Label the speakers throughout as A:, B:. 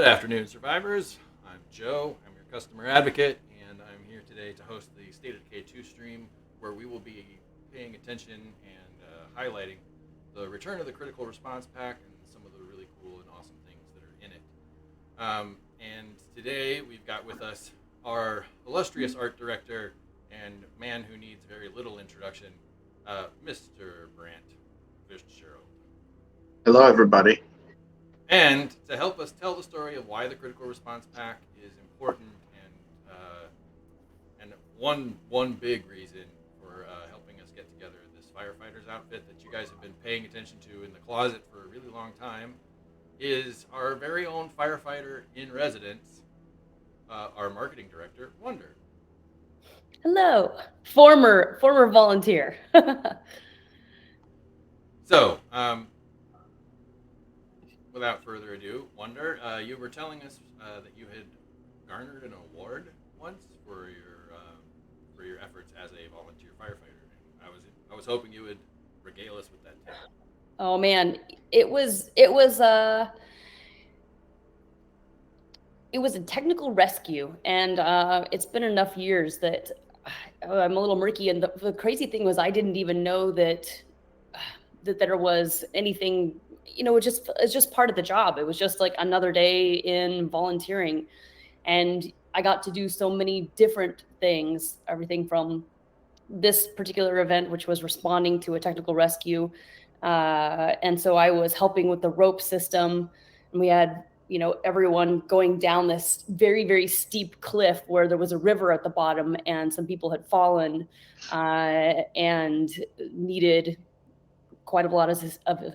A: afternoon, survivors. I'm Joe. I'm your customer advocate, and I'm here today to host the State of Decay 2 stream, where we will be paying attention and highlighting the return of the Critical Response Pack and some of the really cool and awesome things that are in it. And today we've got with us our illustrious art director and man who needs very little introduction, Mr. Brant BLAST.
B: Hello, everybody.
A: And to help us tell the story of why the Critical Response Pack is important and one big reason for helping us get together this firefighter's outfit that you guys have been paying attention to in the closet for a really long time is our very own firefighter in residence, our marketing director, Wonder.
C: Hello, former volunteer.
A: So, without further ado, Wonder, you were telling us that you had garnered an award once for your efforts as a volunteer firefighter. And I was hoping you would regale us with that tale.
C: Oh man, it was a technical rescue, and it's been enough years that I'm a little murky. And the crazy thing was, I didn't even know that there was anything. It's just part of the job. It was just like another day in volunteering, and I got to do so many different things. Everything from this particular event, which was responding to a technical rescue, and so I was helping with the rope system, and we had everyone going down this very, very steep cliff where there was a river at the bottom, and some people had fallen and needed quite a lot of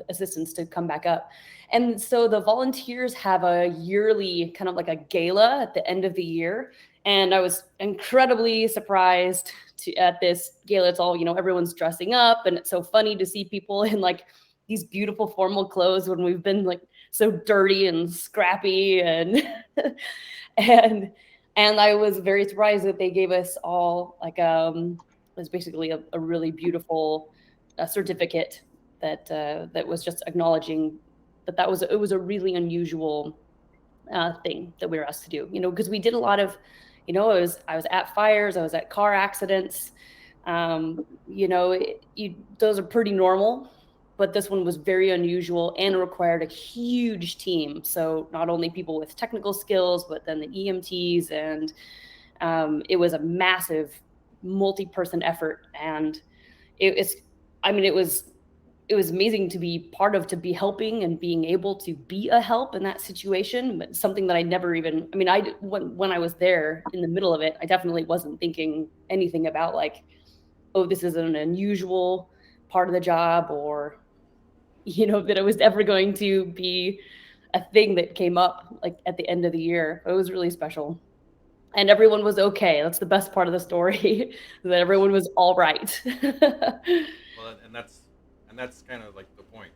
C: assistance to come back up. And so the volunteers have a yearly kind of like a gala at the end of the year. And I was incredibly surprised at this gala. It's all, everyone's dressing up, and it's so funny to see people in like these beautiful formal clothes when we've been like so dirty and scrappy and and I was very surprised that they gave us all like it was basically a really beautiful certificate that was just acknowledging it was a really unusual thing that we were asked to do, because we did a lot of, I was at fires, I was at car accidents, those are pretty normal, but this one was very unusual and required a huge team. So not only people with technical skills, but then the EMTs, and it was a massive multi-person effort. And it was amazing to be part of, to be helping and being able to be a help in that situation. But something that I never even, when I was there in the middle of it, I definitely wasn't thinking anything about like, oh, this is an unusual part of the job, or, that it was ever going to be a thing that came up like at the end of the year. It was really special. And everyone was okay. That's the best part of the story, that everyone was all right.
A: Well, and that's kind of like the point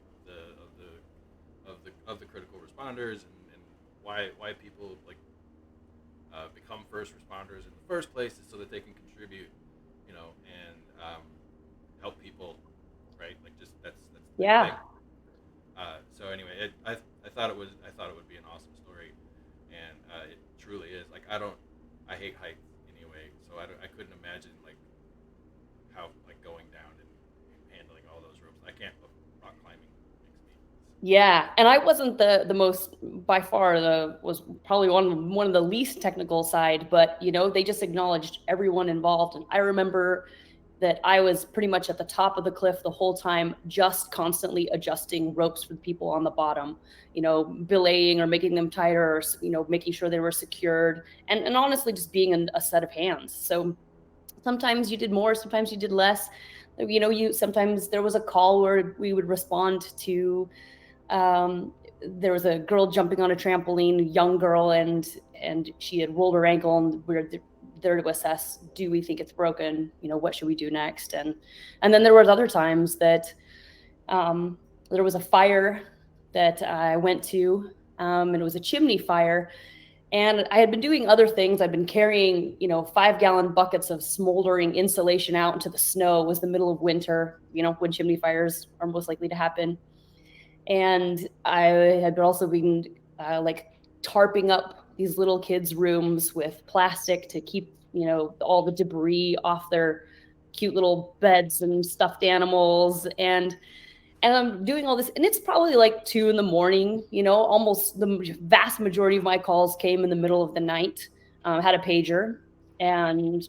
A: of the critical responders and why people like become first responders in the first place, is so that they can contribute, and help people, right? Like just that's the
C: Yeah.
A: thing. So anyway, I thought it would be an awesome story, and it truly is. Like I hate heights anyway, so I couldn't imagine like how like going down and handling all those ropes. I can't. Rock climbing makes me.
C: Yeah, and I wasn't the most, by far, was probably one of the least technical side, but they just acknowledged everyone involved. And I remember that I was pretty much at the top of the cliff the whole time, just constantly adjusting ropes for the people on the bottom, belaying or making them tighter, or making sure they were secured, and honestly just being a set of hands. So sometimes you did more, sometimes you did less. Sometimes there was a call where we would respond to, there was a girl jumping on a trampoline, a young girl, and she had rolled her ankle, and we were there to assess, do we think it's broken? What should we do next? And then there was other times that there was a fire that I went to, and it was a chimney fire. And I had been doing other things. I'd been carrying, 5-gallon buckets of smoldering insulation out into the snow. It was the middle of winter, when chimney fires are most likely to happen. And I had also been tarping up these little kids' rooms with plastic to keep, all the debris off their cute little beds and stuffed animals. And I'm doing all this, and it's probably like 2 a.m. Almost the vast majority of my calls came in the middle of the night. Had a pager, and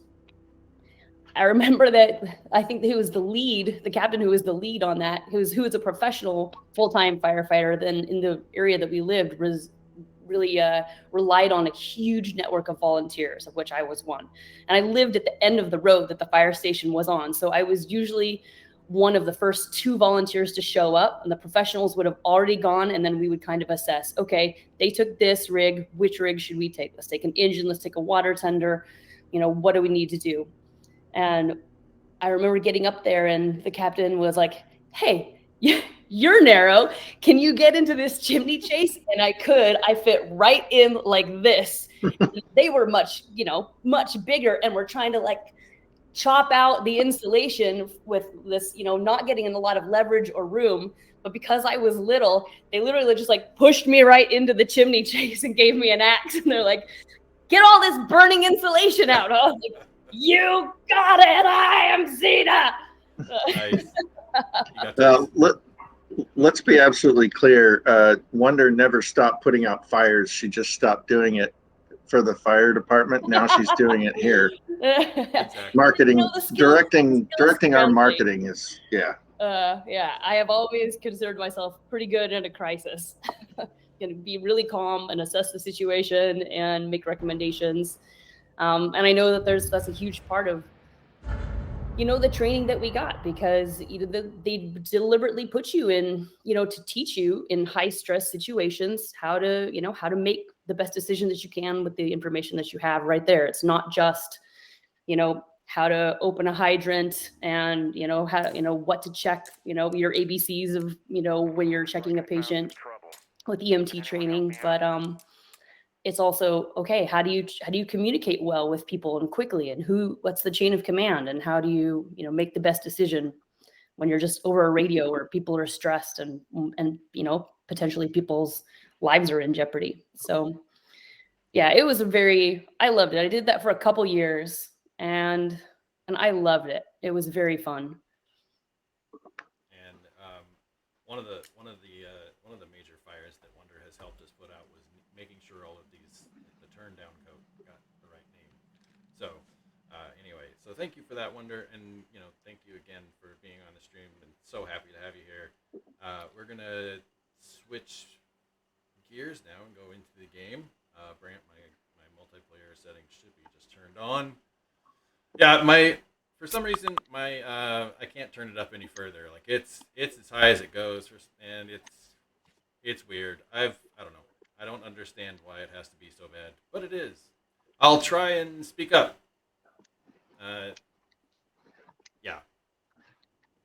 C: I remember that I think he was the captain who was the lead on that, who was a professional full-time firefighter. Then in the area that we lived was really relied on a huge network of volunteers, of which I was one. And I lived at the end of the road that the fire station was on. So I was usually one of the first 2 volunteers to show up, and the professionals would have already gone. And then we would kind of assess, okay, they took this rig, which rig should we take? Let's take an engine, let's take a water tender. What do we need to do? And I remember getting up there, and the captain was like, hey, you're narrow. Can you get into this chimney chase? And I could. I fit right in like this. They were much bigger, and we're trying to like chop out the insulation with this, not getting in a lot of leverage or room. But because I was little, they literally just like pushed me right into the chimney chase and gave me an axe. And they're like, get all this burning insulation out. I was like, you got it. I am Zeta.
A: Nice.
B: Let's be absolutely clear. Wonder never stopped putting out fires. She just stopped doing it for the fire department. Now she's doing it here.
A: Exactly.
B: Marketing, directing our marketing is, yeah.
C: I have always considered myself pretty good in a crisis. Going to be really calm and assess the situation and make recommendations. And I know that that's a huge part of, the training that we got, because they deliberately put you in, to teach you in high stress situations how to make the best decision that you can with the information that you have right there. It's not just, how to open a hydrant and, how, what to check, your ABCs of, when you're checking a patient with EMT training. But it's also, okay, how do you communicate well with people and quickly, and what's the chain of command, and how do you, make the best decision when you're just over a radio where people are stressed and potentially people's lives are in jeopardy. So yeah, it was I loved it. I did that for a couple years, and I loved it. It was very fun.
A: And one of the major fires that Wonder has helped us put out was making sure all of the turn down coat got the right name. So anyway, so thank you for that, Wonder, and thank you again for being on the stream, and so happy to have you here. We're gonna switch gears now and go into the game. Brant, my multiplayer settings should be just turned on. Yeah, for some reason I can't turn it up any further. Like it's as high as it goes, and it's weird. I don't know. I don't understand why it has to be so bad, but it is. I'll try and speak up. Yeah.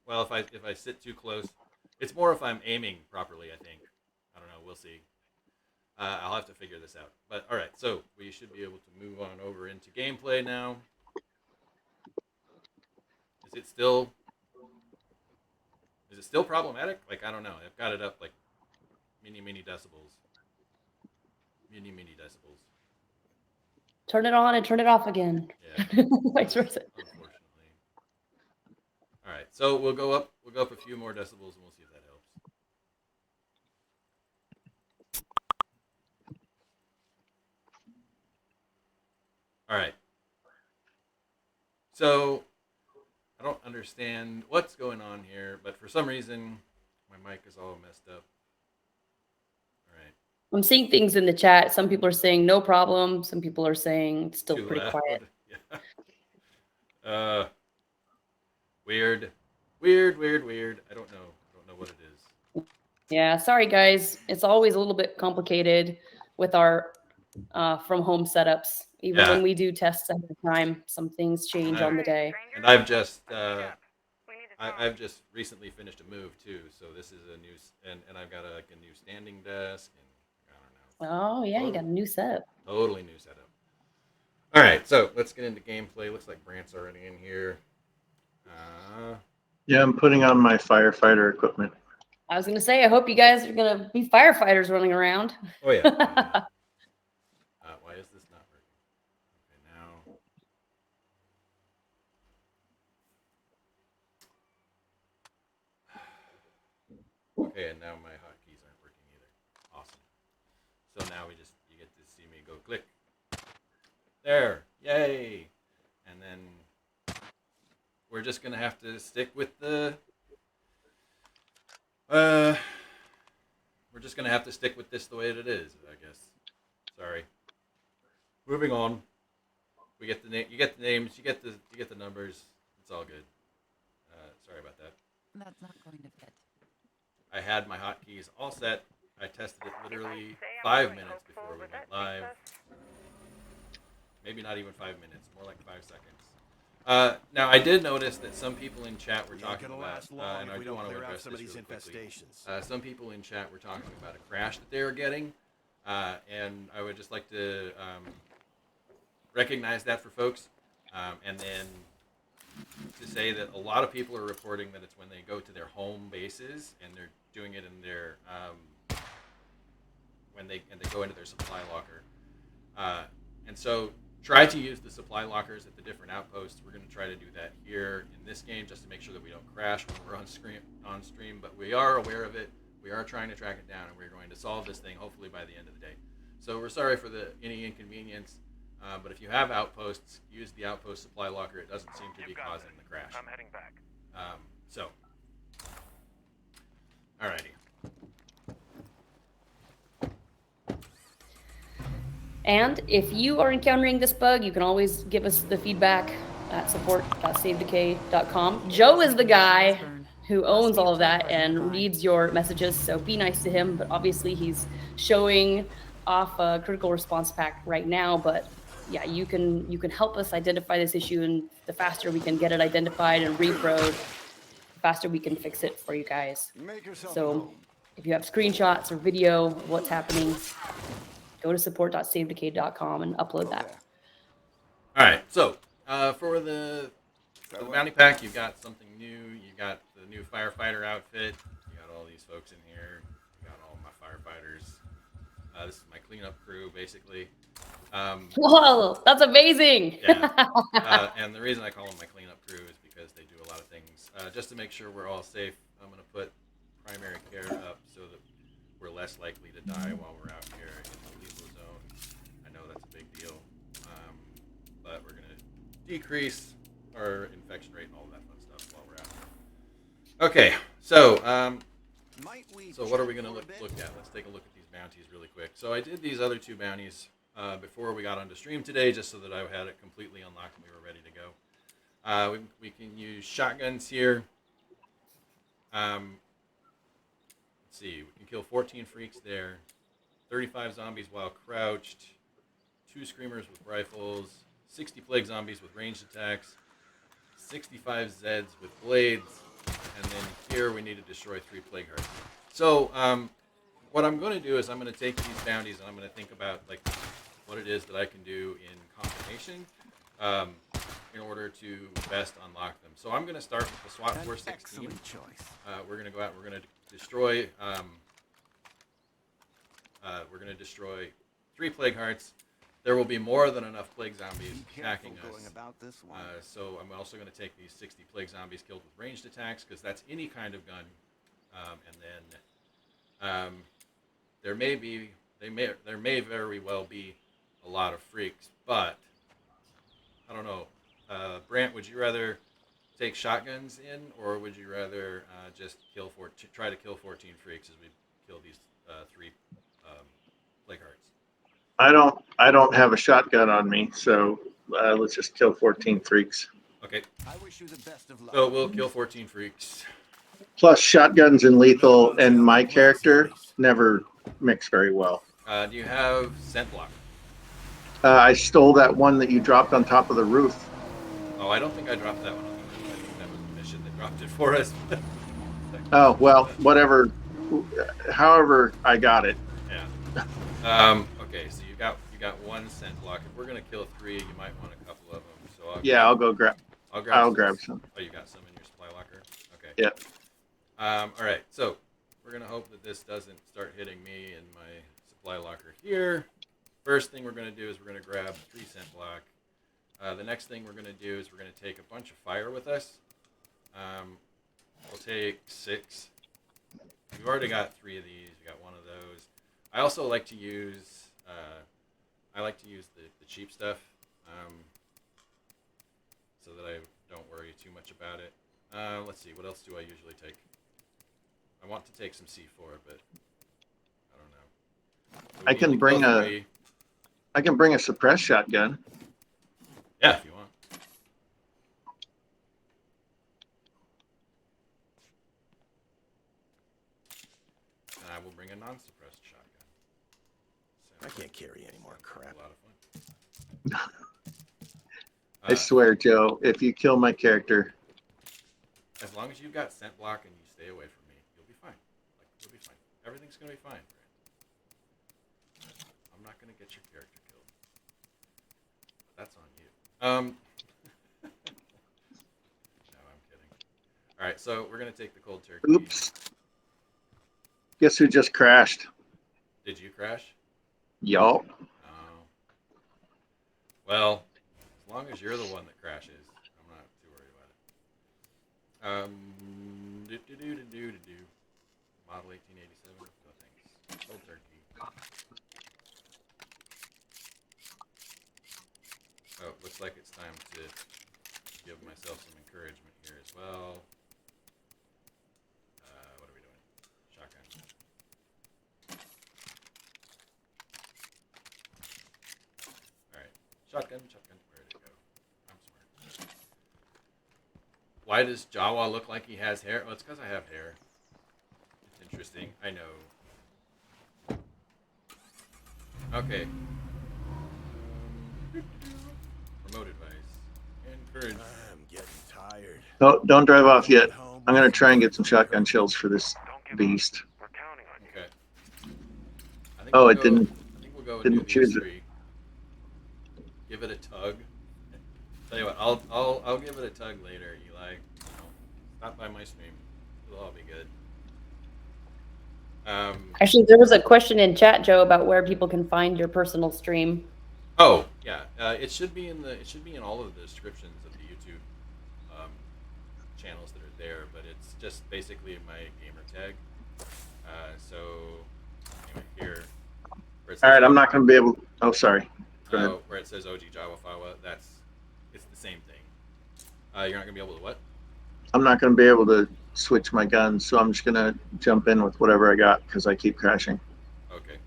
A: Well, if I sit too close, it's more if I'm aiming properly, I think. I don't know. We'll see. I'll have to figure this out. But all right, so we should be able to move on over into gameplay now. Is it still problematic? Like, I don't know. I've got it up like many decibels. Many decibels.
C: Turn it on and turn it off again.
A: Yeah.
C: Vice versa.
A: Unfortunately. All right, so we'll go up a few more decibels, and we'll see if that helps. All right. So I don't understand what's going on here, but for some reason my mic is all messed up. All right.
C: I'm seeing things in the chat. Some people are saying no problem. Some people are saying it's still
A: Too
C: pretty
A: loud.
C: quiet.
A: Yeah. Weird. I don't know what it is.
C: Yeah, sorry guys. It's always a little bit complicated with our from home setups. Even when we do tests at the time, some things change on the day.
A: And I've just recently finished a move too, so this is a new and I've got a new standing desk, and I don't know.
C: Oh yeah, you got a new setup.
A: Totally new setup. All right, so let's get into gameplay. Looks like Brant's already in here.
B: Yeah, I'm putting on my firefighter equipment.
C: I was gonna say, I hope you guys are gonna be firefighters running around.
A: Oh yeah. Okay, and now my hotkeys aren't working either. Awesome. So now you get to see me go click. There, yay! And then we're just gonna have to stick with the. We're just gonna have to stick with this the way it is, I guess. Sorry. Moving on. We get the name. You get the names. You get the numbers. It's all good. Sorry about that.
D: That's not going to fit.
A: I had my hotkeys all set. I tested it literally 5 minutes before we went live. Maybe not even 5 minutes, more like 5 seconds. Now, I did notice that some people in chat were talking about, and I do want to address this really quickly. Some people in chat were talking about a crash that they were getting, and I would just like to recognize that for folks, and then to say that a lot of people are reporting that it's when they go to their home bases and they're doing it in their when they go into their supply locker, and so try to use the supply lockers at the different outposts. We're going to try to do that here in this game just to make sure that we don't crash when we're on stream. But we are aware of it. We are trying to track it down, and we're going to solve this thing hopefully by the end of the day. So we're sorry for any inconvenience. But if you have outposts, use the outpost supply locker. It doesn't seem to be causing the crash.
E: I'm heading back.
A: Alrighty.
C: And if you are encountering this bug, you can always give us the feedback at support.savedecay.com. Joe is the guy who owns all of that and reads your messages, so be nice to him. But obviously he's showing off a critical response pack right now, but yeah, you can help us identify this issue, and the faster we can get it identified and reproed, the faster we can fix it for you guys. So if you have screenshots or video of what's happening, go to support.savedecay.com and upload that.
A: All right, so for the bounty pack, you've got something new. You got the new firefighter outfit. You got all these folks in here. You got all my firefighters. This is my cleanup crew, basically.
C: Whoa, that's amazing.
A: Yeah. And the reason I call them my cleanup crew is because they do a lot of things. Just to make sure we're all safe, I'm going to put primary care up so that we're less likely to die while we're out here in the lethal zone. I know that's a big deal, but we're going to decrease our infection rate and all that fun stuff while we're out here. Okay, so what are we going to look at? Let's take a look at these bounties really quick. So I did these other two bounties before we got onto stream today, just so that I had it completely unlocked and we were ready to go. We can use shotguns here. Let's see, we can kill 14 freaks there, 35 zombies while crouched, 2 screamers with rifles, 60 plague zombies with ranged attacks, 65 Zeds with blades, and then here we need to destroy 3 plague hearts. So what I'm going to do is I'm going to take these bounties and I'm going to think about like what it is that I can do in combination in order to best unlock them. So I'm going to start with the SWAT 416. We're going to go out and we're going to destroy 3 plague hearts. There will be more than enough plague zombies attacking us. So I'm also going to take these 60 plague zombies killed with ranged attacks, because that's any kind of gun. And then there may very well be a lot of freaks, but I don't know. Brant, would you rather take shotguns in, or would you rather just try to kill 14 freaks as we kill these 3 plague hearts?
B: I don't have a shotgun on me, so let's just kill 14 freaks.
A: Okay.
E: I wish you the best of luck.
A: So we'll kill 14 freaks.
B: Plus, shotguns and lethal and my character never mix very well.
A: Do you have scent block?
B: I stole that one that you dropped on top of the roof.
A: Oh, I don't think I dropped that one on the roof. I think that was the mission that dropped it for us.
B: Oh, well, whatever. However, I got it.
A: Yeah. Okay, so you got 1 scent block. If we're gonna kill 3, you might want a couple of them. So
B: I'll go grab. I'll grab some.
A: Oh, you got some in your supply locker. Okay.
B: Yeah.
A: All right. So we're gonna hope that this doesn't start hitting me in my supply locker here. First thing we're gonna do is we're gonna grab 3 scent block. The next thing we're gonna do is we're gonna take a bunch of fire with us. We'll take 6. we've already got 3 of these. We got 1 of those. I also like to use the cheap stuff, so that I don't worry too much about it. Let's see, what else do I usually take? I want to take some C4, but I don't know. So
B: I can bring a suppressed shotgun.
A: Yeah, if you want. And I will bring a non-suppressed shotgun.
D: I can't carry any more crap.
A: A lot of fun.
B: I swear, Joe, if you kill my character,
A: As long as you've got scent block and you stay away from me, you'll be fine. Like, you'll be fine. Everything's gonna be fine, Brant. I'm not gonna get your character killed. But that's on you. No, I'm kidding. All right, so we're gonna take the cold turkey.
B: oops. Guess who just crashed?
A: Did you crash?
B: Y'all.
A: Oh. Well, as long as you're the one that crashes, I'm not too worried about it. Model 1887. No thanks. Cold turkey. Oh, looks like it's time to give myself some encouragement here as well. What are we doing? Shotgun. Alright. Shotgun. Where did it go? I'm smart. Why does Jawa look like he has hair? Well, it's because I have hair. It's interesting. I know. Okay. Remote advice. Encourage.
D: I'm getting tired.
B: No, don't drive off yet. I'm gonna try and get some shotgun shells for this beast.
E: We're counting on you.
A: Okay. I think
B: Oh,
A: we'll
B: it
A: go-
B: didn't.
A: I think we'll go and
B: didn't
A: do these
B: choose it.
A: 3. Give it a tug. Tell you what, I'll give it a tug later, Eli. Stop by my stream. It'll all be good.
C: Actually, there was a question in chat, Joe, about where people can find your personal stream.
A: Oh yeah, it should be in all of the descriptions of the YouTube channels that are there, but it's just basically my gamer tag. So anyway, here. Where it says
B: All right, I'm not gonna be able. Oh, sorry. Go ahead.
A: where it says OG Jawa Fawa, it's the same thing. You're not gonna be able to what?
B: I'm not gonna be able to switch my guns, so I'm just gonna jump in with whatever I got because I keep crashing.
A: Okay.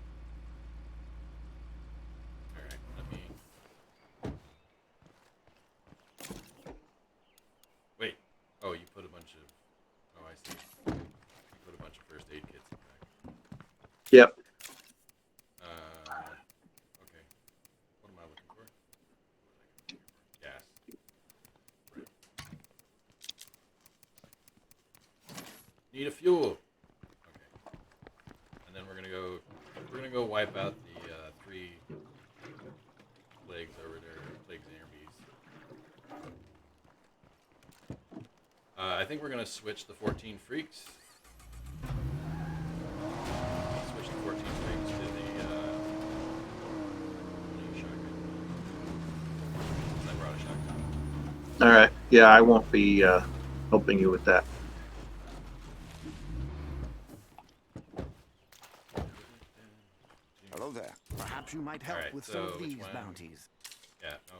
A: All right. Let me. Wait. Oh, you put a bunch of. Oh, I see. You put a bunch of first aid kits in back.
B: Yep.
A: Okay. What am I looking for? Gas. Right. Need a fuel. Okay. And then we're gonna go wipe out the 3 plagues over there, plagues and bees. I think we're gonna switch the 14 freaks. Switch the 14 freaks to the shotgun. I brought a shotgun.
B: All right. Yeah, I won't be helping you with that.
F: Hello there. Perhaps you might help
A: Alright,
F: with
A: so
F: some of
A: which
F: these
A: one?
F: bounties.
A: Yeah, no.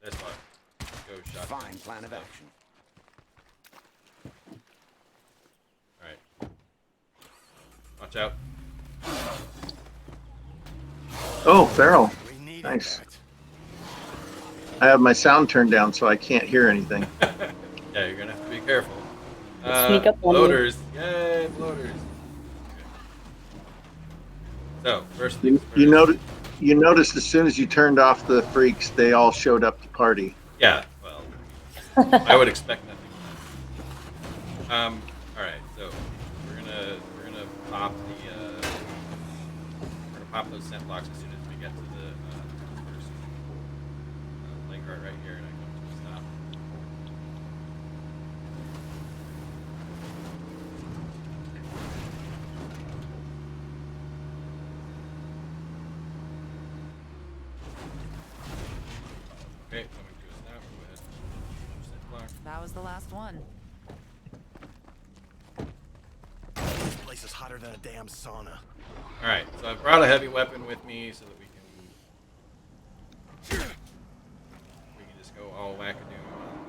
A: This one. Go shotgun.
F: Fine plan of action.
A: Alright. Watch out.
B: Oh, Farrell.
D: We need
B: Nice.
D: that.
B: I have my sound turned down, so I can't hear anything.
A: Yeah, you're gonna have to be careful.
C: Sneak up on you.
A: Loaders. Yay, loaders. So, first things first.
B: You noticed as soon as you turned off the freaks, they all showed up to party.
A: Yeah, well, I would expect nothing. All right, so we're gonna pop those scent blocks as soon as we get to the first lane guard right here, and I come to a stop. Okay, coming to a stop. Go ahead. Scent block.
G: That was the last one.
D: This place place is hotter than a damn sauna.
A: All right, so I brought a heavy weapon with me so that we can just go all wackadoo.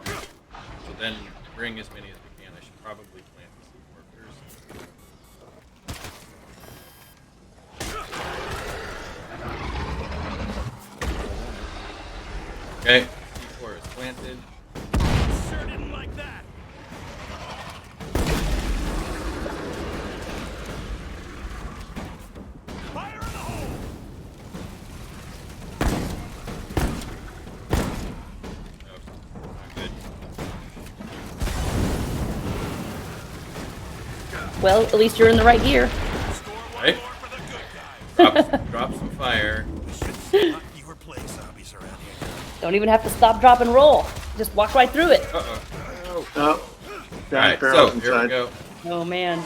A: So then bring as many as we can. I should probably plant the seed workers. Okay, C4 is planted.
D: Sure didn't like that. Fire in the hole.
A: Oh, not good.
C: Well, at least you're in the right gear.
D: Score one
A: Right.
D: more for the good guys.
A: Drop some fire.
D: We should see a lot fewer plague zombies around here.
C: Don't even have to stop, drop, and roll. Just walk right through it.
A: Uh-oh. Oh.
B: Oh,
A: All
B: down
A: right,
B: barrel
A: so here we
B: inside.
A: go.
C: Oh man.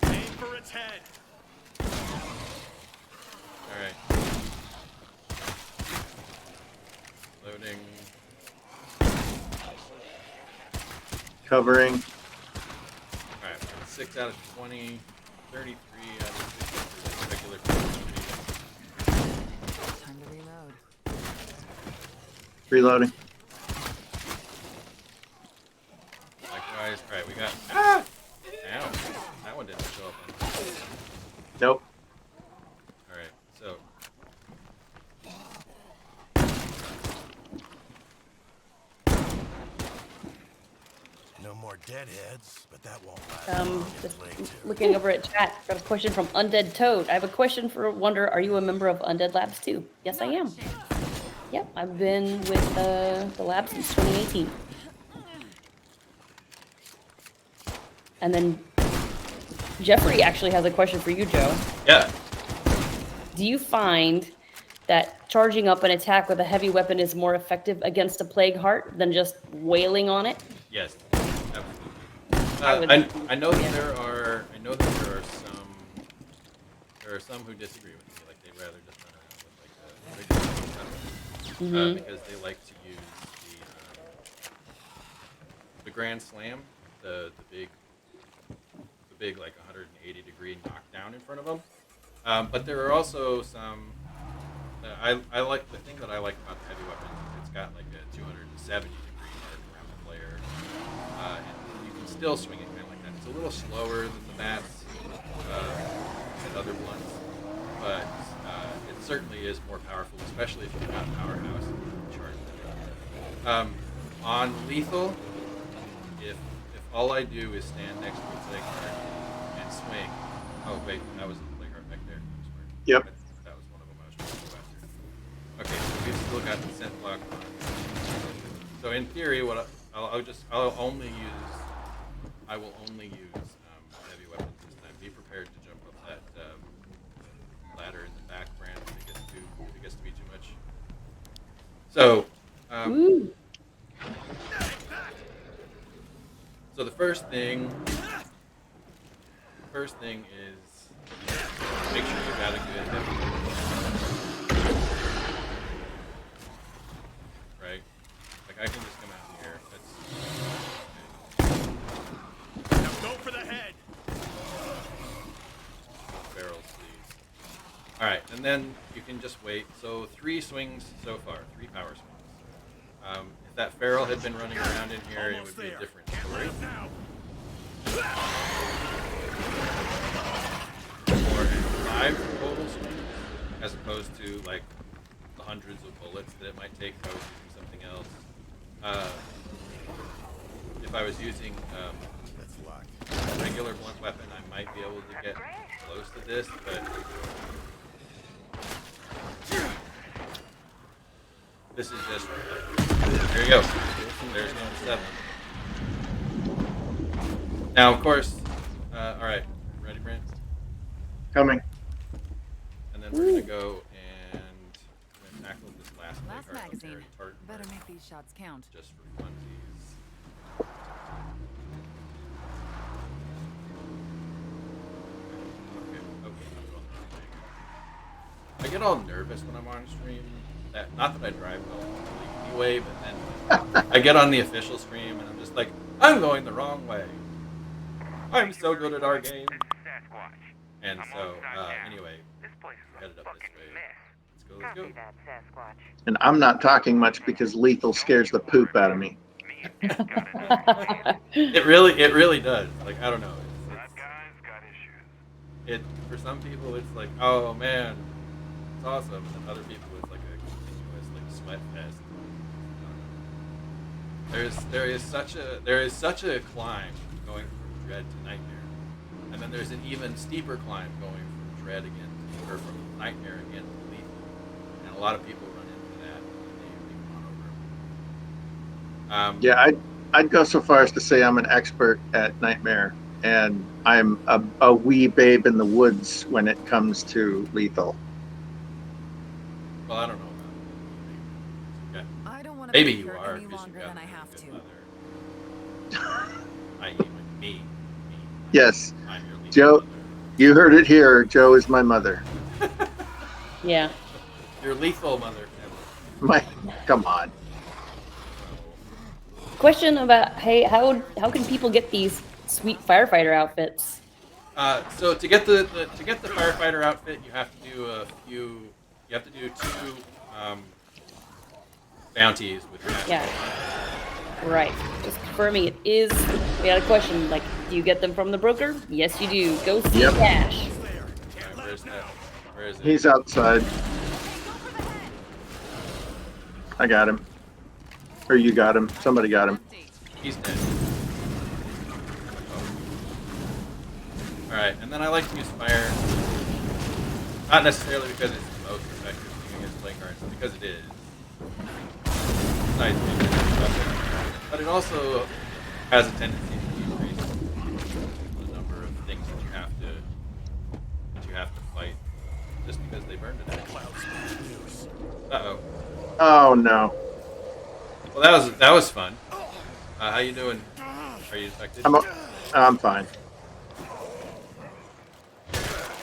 D: Aim for its head.
A: All right. Loading.
B: Covering.
A: All right. 6 out of 20. 33 out of 50 for the regular zombies.
E: Time to reload.
B: Reloading.
A: Likewise. All right, we got. Ah! Ow. That one didn't show up.
B: Nope.
A: All right, so.
D: No more deadheads, but that won't last long in
C: Just
D: Plague 2.
C: looking over at chat, got a question from Undead Toad. I have a question for Wonder. Are you a member of Undead Labs too? Yes, I am. Yep, I've been with the lab since 2018. And then Geoffrey actually has a question for you, Joe.
A: Yeah.
C: Do you find that charging up an attack with a heavy weapon is more effective against a plague heart than just wailing on it?
A: Yes. Absolutely. I know that
C: yeah.
A: there are some who disagree with me, like they rather just run around with like a regular weapon, because they like to use the Grand Slam, the big like 180-degree knockdown in front of them. But there are also some. I like the thing that I like about the heavy weapon is it's got like a 270-degree arc around the player, and you can still swing it kind of like that. It's a little slower than the bats and other blunts, but it certainly is more powerful, especially if you've got powerhouse charge. On lethal, if all I do is stand next to a plague heart and swing. Oh wait, that was a plague heart back there.
B: Yep.
A: That was one of them I was trying to go after. Okay, so we've still got the scent block on. So in theory, what I will only use heavy weapons this time. Be prepared to jump up that ladder in the back, Brant, if it gets to be too much. So,
C: Ooh.
A: so the first thing is make sure you've got a good heavy weapon. Right? Like I can just come out here.
D: Now go for the head.
A: Barrels, please. All right, and then you can just wait. So 3 swings so far, 3 power swings. If that feral had been running around in here, it
D: Almost
A: would be
D: there.
A: a different
D: Can't
A: story.
D: let up now.
A: Or 5 total swings, as opposed to like the hundreds of bullets that it might take if I was using something else. If I was using
D: That's locked.
A: a regular blunt weapon, I might be able to get close to this, but this is just. There you go. There's number 7. Now, of course, all right, ready, Brant?
B: Coming.
A: And then we're gonna go and we're gonna tackle this last
E: Last
A: plague heart up
E: magazine.
A: here, Tartan
E: Better
A: Heart,
E: make these shots count.
A: just for funsies. Okay. I get all nervous when I'm on stream. Not that I drive well anyway, but then I get on the official stream and I'm just like, I'm going the wrong way. I'm so good at our game. And so, anyway, we're headed up this way. Let's go.
B: And I'm not talking much because lethal scares the poop out of me.
A: It really does. Like, I don't know. For some people, it's like, oh man, it's awesome. And then other people, it's like a continuous like sweat fest. There is such a climb going from dread to nightmare, and then there's an even steeper climb going from dread again, or from nightmare again to lethal, and a lot of people run into that and they run over.
B: Yeah, I'd go so far as to say I'm an expert at nightmare, and I'm a wee babe in the woods when it comes to lethal.
A: Well, I don't know about it.
E: I don't want to
A: Maybe
E: be
A: you
E: hurt
A: are
E: any
A: because
E: longer
A: you got
E: than I
A: a
E: have
A: good
E: to.
A: mother. I.e. me.
B: Yes,
A: I'm your lethal
B: Joe,
A: mother.
B: you heard it here. Joe is my mother.
C: Yeah.
A: Your lethal mother.
B: Come on.
C: Question about, hey, how can people get these sweet firefighter outfits?
A: So to get the firefighter outfit, you have to do two bounties with that.
C: Yeah. Right. Just confirming it is. We had a question. Like, do you get them from the broker? Yes, you do. Go see
B: Yep.
C: Cash.
A: Alright, where's that? Where is it?
B: He's outside. I got him. Or you got him. Somebody got him.
A: He's dead. Alright, and then I like to use fire. Not necessarily because it's the most effective thing against play cards, but because it is. Besides being a good weapon. But it also has a tendency to decrease the number of things that you have to fight just because they burned it out. Uh-oh.
B: Oh no.
A: Well, that was fun. How you doing? Are you infected?
B: I'm fine.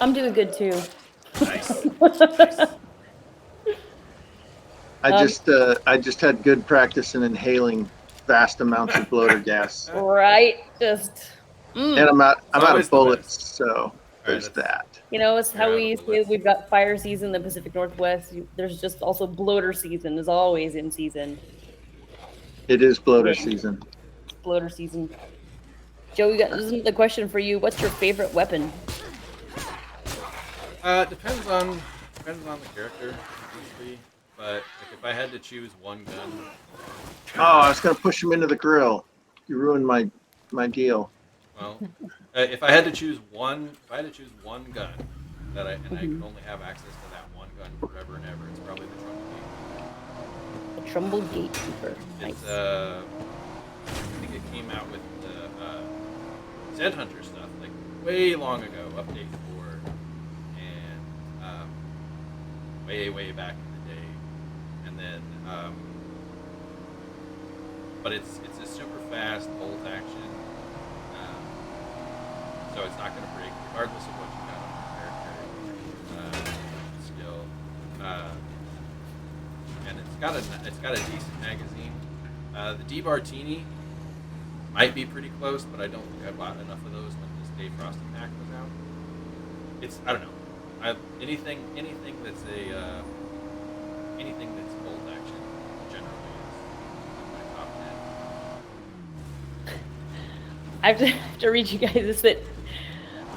C: I'm doing good too.
A: Nice.
B: I just had good practice in inhaling vast amounts of bloater gas,
C: Right? Just.
B: and I'm out
A: always
B: of
A: the
B: bullets,
A: best.
B: so there's
A: that's-
B: that.
C: You know, it's how
A: You're
C: we
A: out
C: used
A: of
C: to.
A: bullets.
C: We've got fire season in the Pacific Northwest. There's just also bloater season is always in season.
B: It is bloater season.
C: Bloater season. Joe, this is the question for you. What's your favorite weapon?
A: Depends on the character, usually. But like, if I had to choose one gun,
B: Oh, I was gonna push him into the grill. You ruined my deal.
A: well, if I had to choose one gun that I could only have access to that one gun forever and ever, it's probably the Trumbull
C: The Trumbull Gatekeeper. Nice.
A: It's I think it came out with the Zed Hunter stuff like way long ago, update 4, and way back in the day, and then but it's a super fast bolt action, so it's not going to break regardless of what you got on your character skill, and it's got a decent magazine. The D Bartini might be pretty close, but I don't think I bought enough of those when this Dave Frosty pack was out. I don't know. Anything that's anything that's bolt action generally is my top 10.
C: I have to read you guys this that.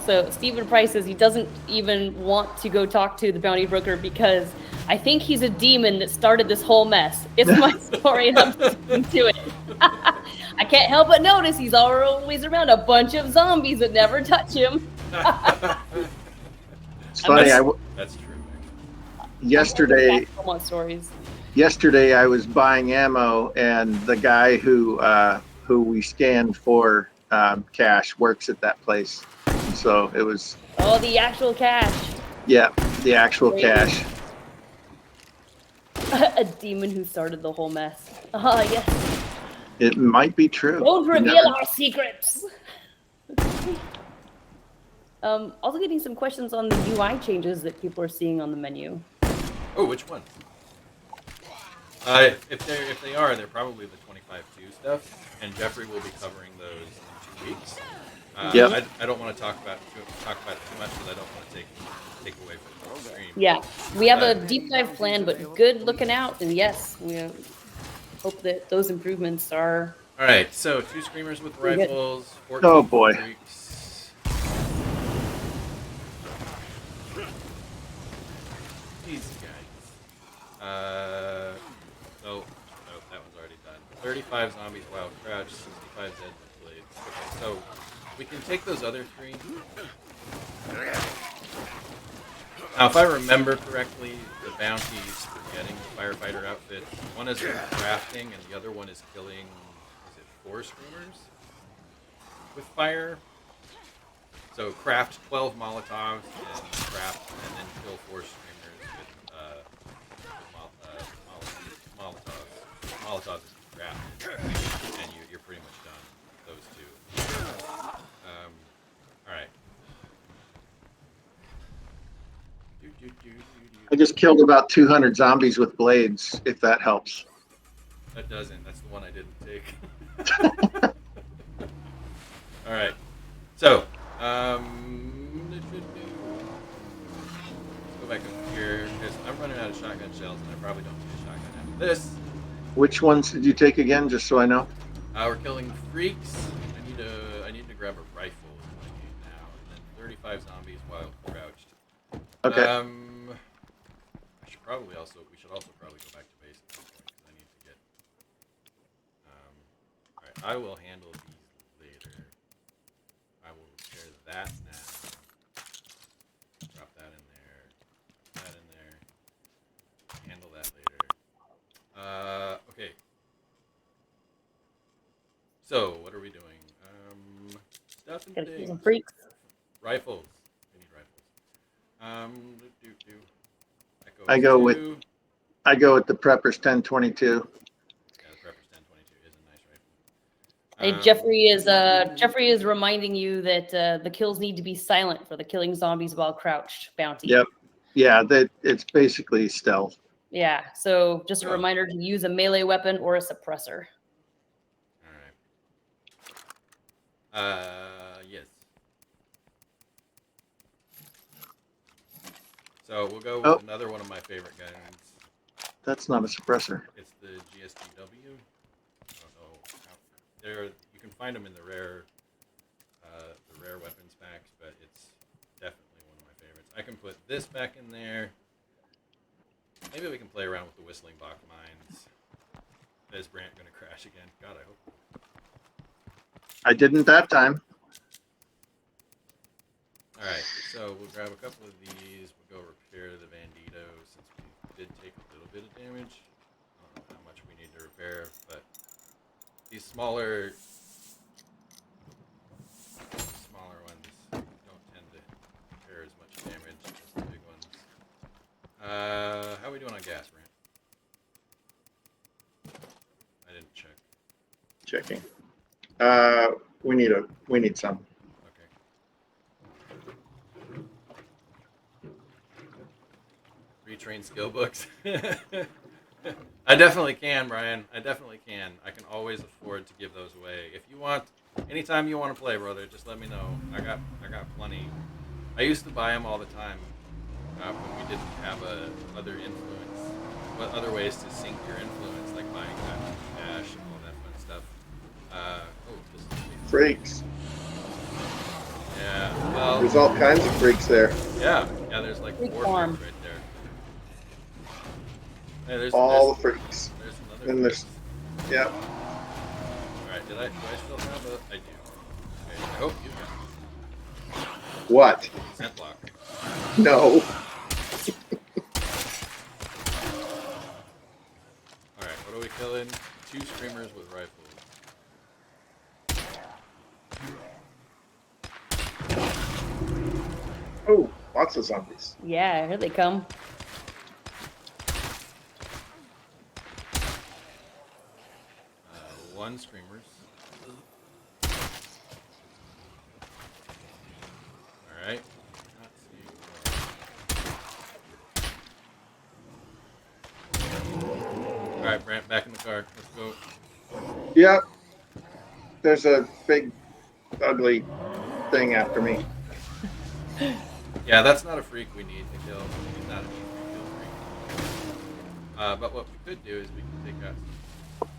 C: So Stephen Price says he doesn't even want to go talk to the bounty broker because I think he's a demon that started this whole mess. It's my story and I'm sticking to it. I can't help but notice he's always around a bunch of zombies that never touch him.
B: It's funny.
A: That's true.
B: Yesterday
C: Stories.
B: yesterday I was buying ammo, and the guy who we scanned for cash works at that place. So it was,
C: Oh, the actual cash.
B: yeah, the actual
C: Great.
B: cash.
C: A demon who started the whole mess. Ah, yes.
B: It might be true.
C: Don't
B: You
C: reveal
B: never-
C: our secrets. Also getting some questions on the UI changes that people are seeing on the menu.
A: Oh, which one? If they are, they're probably the 25 5.2 stuff, and Geoffrey will be covering those in 2 weeks.
B: Yep.
A: I don't want to talk about it too much because I don't want to take away from the stream.
C: Yeah, we have a deep dive plan, but good looking out. And yes, we hope that those improvements are.
A: All right, so 2 screamers with
C: Pretty good.
A: rifles, 14
B: Oh, boy.
A: freaks. These guys. Oh, that one's already done. 35 zombies, wild crouch, 65 dead with blades. Okay, so we can take those other 3. Now, if I remember correctly, the bounties for getting the firefighter outfit, one is crafting and the other one is killing, is it 4 screamers with fire? So craft 12 Molotovs and then kill 4 screamers with Molotovs. Molotovs is crafted, and you're pretty much done. Those 2. All right.
B: I just killed about 200 zombies with blades, if that helps.
A: That doesn't. That's the one I didn't take. All right. So, let's go back up here because I'm running out of shotgun shells, and I probably don't need a shotgun after this.
B: Which ones did you take again, just so I know?
A: We're killing freaks. I need to grab a rifle in my game now, and then 35 zombies while crouched.
B: Okay.
A: We should also probably go back to base at some point because I need to get. All right, I will handle these later. I will repair that now. Drop that in there. That in there. Handle that later. Okay. So what are we doing? Stuff and
C: Gotta kill
A: things.
C: some freaks.
A: Rifles. We need rifles.
B: I go with the Prepper's 1022.
A: Yeah, the Prepper's 1022 is a nice rifle.
C: Hey, Geoffrey is reminding you that the kills need to be silent for the killing zombies while crouched bounty.
B: Yep. Yeah, it's basically stealth.
C: Yeah, so just a reminder to use a melee weapon or a suppressor.
A: All right. Yes. So we'll go with another one of my favorite guns.
B: That's not a suppressor.
A: It's the GSTW. I don't know how you can find them in the rare weapons packs, but it's definitely one of my favorites. I can put this back in there. Maybe we can play around with the whistling Bach mines. Is Brant going to crash again? God, I hope.
B: I didn't that time.
A: All right, so we'll grab a couple of these. We'll go repair the Bandito since we did take a little bit of damage. I don't know how much we need to repair, but these smaller ones don't tend to repair as much damage as the big ones. How are we doing on gas, Brant? I didn't check.
B: Checking. We need some.
A: Retrain skill books. I definitely can, Brian. I definitely can. I can always afford to give those away. If you want, anytime you want to play, brother, just let me know. I got plenty. I used to buy them all the time when we didn't have other influence, other ways to sync your influence, like buying cash and all that fun stuff.
B: Freaks.
A: Yeah. Well,
B: There's all kinds of freaks there.
A: Yeah. There's like
C: Freak
A: 4
C: farm.
A: freaks right there. Hey, there's
B: All the freaks.
A: There's another.
B: And there's, yeah.
A: All right. Do I still have a? I do. Okay. I hope you got
B: What?
A: scent block.
B: No.
A: All right. What are we killing? 2 screamers with rifles.
B: Oh, lots of zombies.
C: Yeah, here they come.
A: 1 screamers. All right. All right, Brant, back in the car. Let's go.
B: Yep. There's a big, ugly thing after me.
A: Yeah, that's not a freak we need to kill. He's not an easy kill freak. But what we could do is we can take out.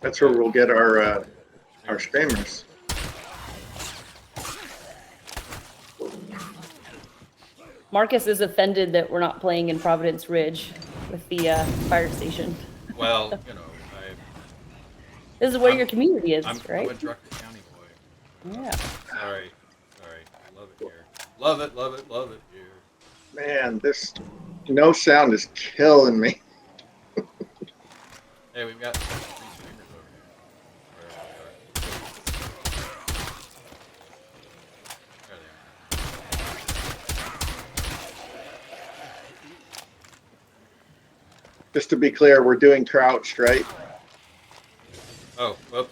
B: That's where we'll get our streamers.
C: Marcus is offended that we're not playing in Providence Ridge with the fire station.
A: Well,
C: This is where your community is,
A: I'm
C: right?
A: a Drucker County boy.
C: Yeah.
A: Sorry. I love it here. Love it here.
B: Man, this no sound is killing me.
A: Hey, we've got 3 streamers over here. Wherever they are. There they are.
B: Just to be clear, we're doing crouched, right?
A: Oh, whoops.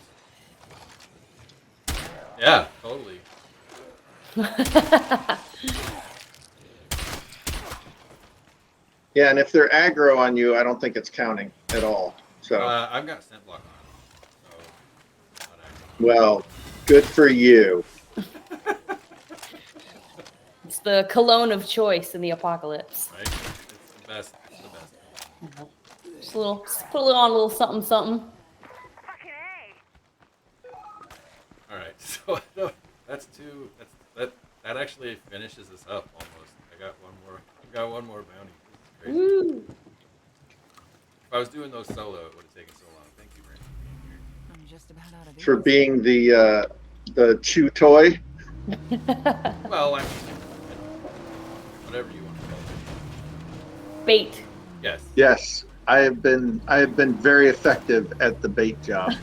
A: Yeah, totally.
B: Yeah, and if they're aggro on you, I don't think it's counting at all. So,
A: I've got scent block on. So,
B: well, good for you.
C: It's the cologne of choice in the apocalypse.
A: right? It's the best.
C: Just put a little on a little something, something.
A: All right, so that actually finishes us up almost. I got one more bounty. This is crazy.
C: Woo!
A: If I was doing those solo, it would have taken so long. Thank you, Brant, for
E: I'm just about out of
B: For
E: these.
B: being the chew toy.
A: being here. Well, I mean, whatever you want to call it.
C: Bait.
A: Yes.
B: Yes, I have been very effective at the bait job.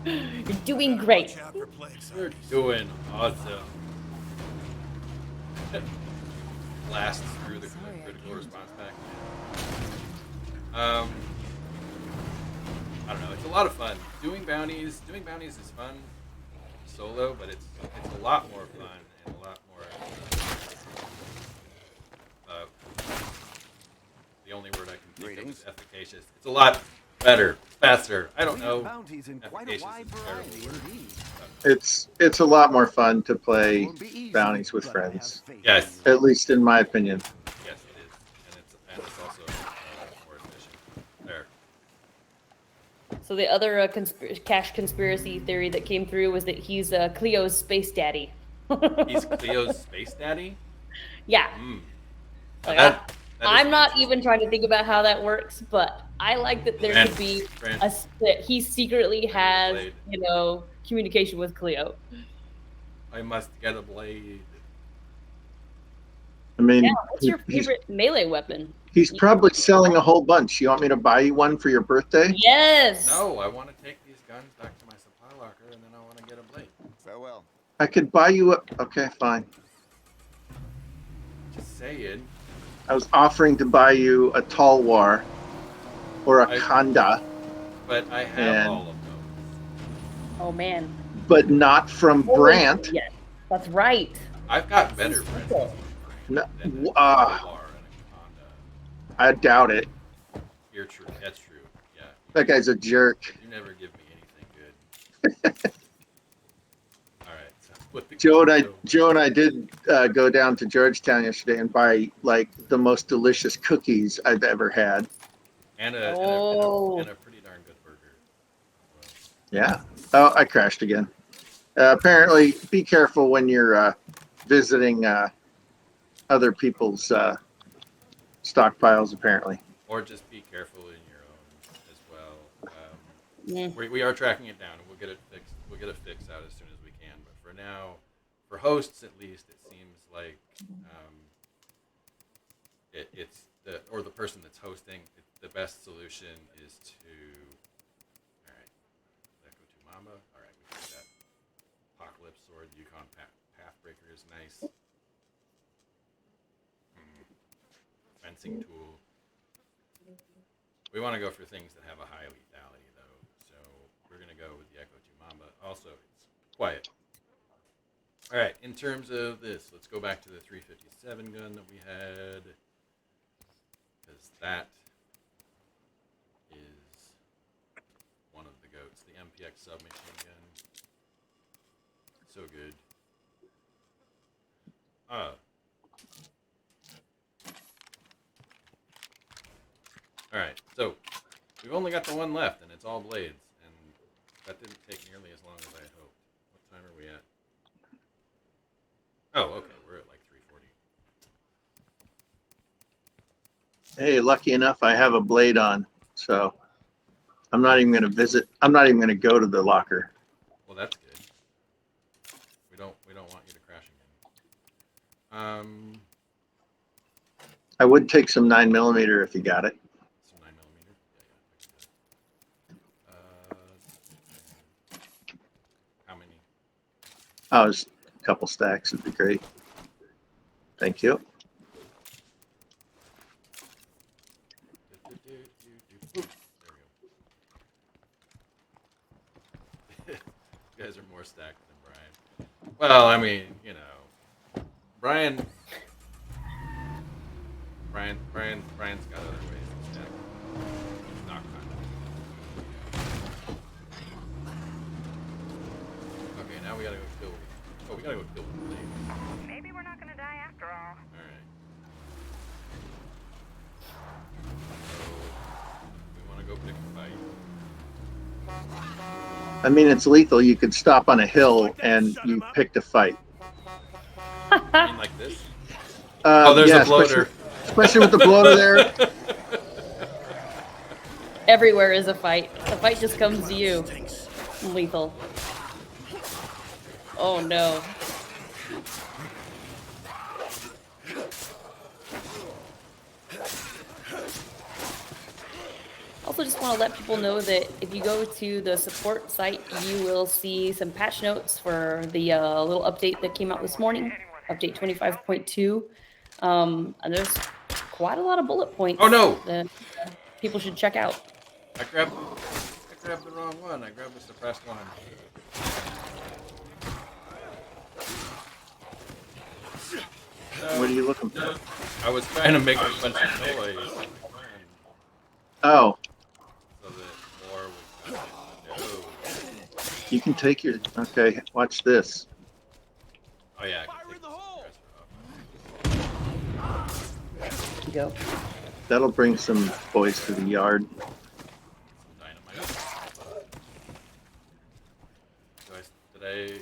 C: You're doing great.
D: Watch out for plague
A: You're
D: zombies.
A: doing awesome. Blast through the
E: Sorry, I
A: critical
E: can't.
A: response pack. I don't know. It's a lot of fun. Doing bounties is fun solo, but it's a lot more fun and a lot more. The only word I can think of
F: Greetings.
A: is efficacious. It's a lot better, faster. I don't
F: We have
A: know.
F: bounties in quite a
A: Efficacious
F: wide
A: is a terrible
F: variety
A: word.
F: indeed.
B: It's a lot more fun to play
F: Won't be easy,
B: bounties with
F: but I have
B: friends.
F: faith in
A: Yes.
F: you.
B: At least in my opinion.
A: Yes, it is, and it's also more efficient. There.
C: So the other cash conspiracy theory that came through was that he's Cleo's space daddy.
A: He's Cleo's space daddy.
C: Yeah.
A: Hmm.
C: Like,
A: That is
C: I'm not
A: interesting.
C: even trying to think about how that works, but I like that there
A: Brant,
C: could be
A: Brant,
C: that he secretly
A: I need a
C: has,
A: blade.
C: communication with Cleo.
A: I must get a blade.
B: I mean,
C: Yeah, what's your
B: he's
C: favorite melee weapon?
B: probably selling a whole bunch. You want me to buy you one for your birthday?
C: Yes.
A: No, I want to take these guns back to my supply locker, and then I want to get a blade.
F: Farewell.
B: I could buy you a. Okay, fine.
A: Just saying.
B: I was offering to buy you a Talwar or a
A: I-
B: Kanda,
A: But I have
B: And-
A: all of those.
C: Oh man.
B: but not from Brant.
C: Yes, that's right.
A: I've got better friends
C: Cool.
B: No,
A: than a
B: uh,
A: Taular and a Honda.
B: I doubt it.
A: You're true. That's true. Yeah.
B: That guy's a jerk.
A: You never give me anything good. All right. So what the
B: Joe and I did go down to Georgetown yesterday and buy like the most delicious cookies I've ever had.
A: and
C: Oh.
A: a pretty darn good burger.
B: Yeah. Oh, I crashed again. Apparently, be careful when you're visiting other people's stockpiles. Apparently.
A: Or just be careful in your own as well.
C: Yeah.
A: We are tracking it down, and we'll get it fixed. We'll get it fixed out as soon as we can. But for now, for hosts at least, it seems like it's the person that's hosting. The best solution is to. All right, Echo to Mamba. All right, we got that. Apocalypse Sword, Yukon Pathbreaker is nice. Fencing tool. We want to go for things that have a high lethality, though. So we're going to go with the Echo to Mamba. Also, it's quiet. All right, in terms of this, let's go back to the 357 gun that we had. Because that is MPX submachine gun. So good. Alright, so we've only got the one left, and it's all blades, and that didn't take nearly as long as I had hoped. What time are we at? Oh, okay, we're at like 3:40.
B: Hey, lucky enough, I have a blade on, so I'm not even going to visit. I'm not even going to go to the locker.
A: Well, that's good. We don't want you to crash again.
B: I would take some 9mm if you got it.
A: Some 9mm. Yeah. How many?
B: Oh, just a couple stacks would be great. Thank you.
A: There we go. You guys are more stacked than Brian. Well, I mean, you know, Brian's got other ways to stack. Knock on it. Okay, now we gotta go kill. Oh, we gotta go kill the blade.
G: Maybe we're not gonna die after all.
A: Alright. So, we wanna go pick a fight.
B: I mean, it's lethal. You could stop on a hill and you picked a fight.
A: You mean like this? There's
B: yeah,
A: a bloater.
B: especially with the bloater there.
C: Everywhere is a fight. The fight just comes to you. Lethal. Oh no. Also just want to let people know that if you go to the support site, you will see some patch notes for the little update that came out this morning, update 25.2. And there's quite a lot of bullet points.
A: Oh no!
C: That people should check out.
A: I grabbed the wrong one. I grabbed the suppressed one.
B: What are you looking for?
A: I was trying to make a bunch of noise.
B: Oh,
A: So that more would come in. No.
B: you can take your. Okay, watch this.
A: Oh yeah, I can take the suppressor off.
C: There you go.
B: That'll bring some boys to the yard.
A: Some dynamite. Did I?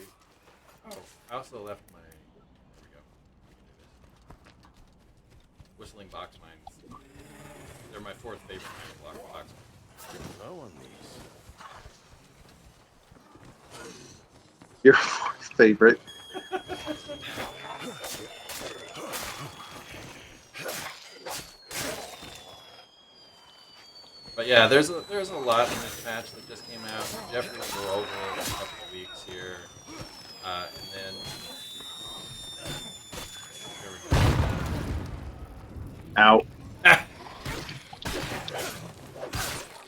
A: Oh, I also left my. There we go. Whistling box mines. They're my fourth favorite kind of box mines.
D: Low on these.
B: Your favorite.
A: But yeah, there's a lot in this patch that just came out. Geoffrey will go over it in a couple of weeks here, and then here we go.
B: Out.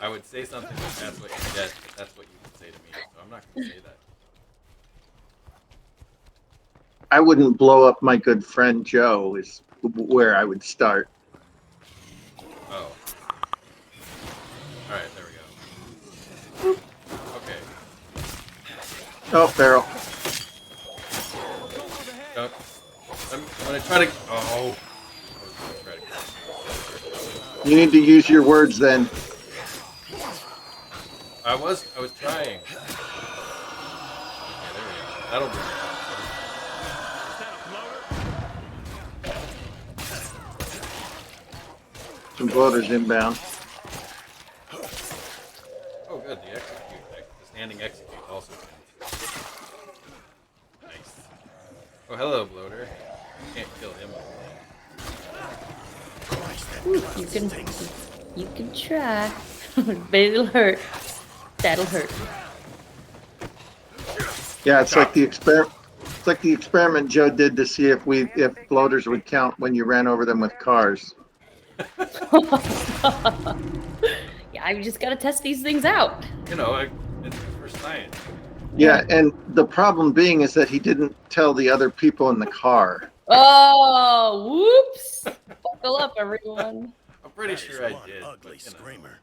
A: I would say something like that's what you get, but that's what you would say to me, so I'm not going to say that.
B: I wouldn't blow up my good friend Joe. Is where I would start.
A: Oh. Alright, there we go. Okay.
B: Oh, barrel.
A: I'm going to try to... Oh. I was going to try to...
B: You need to use your words then.
A: I was trying. Okay, there we go. That'll bring it up.
B: Some bloaters inbound.
A: Oh, good. The standing execute also counts. Nice. Oh, hello, bloater. Can't kill him.
C: Ooh, you can try, but it'll hurt. That'll hurt.
B: Yeah, it's like the experiment. It's like the experiment Joe did to see if bloaters would count when you ran over them with cars.
C: Yeah, I just gotta test these things out.
A: You know, it's for science.
B: Yeah, and the problem being is that he didn't tell the other people in the car.
C: Oh, whoops! Buckle up, everyone.
A: I'm pretty
D: That is
A: sure I
D: one
A: did.
D: ugly
A: But, you know.
D: screamer.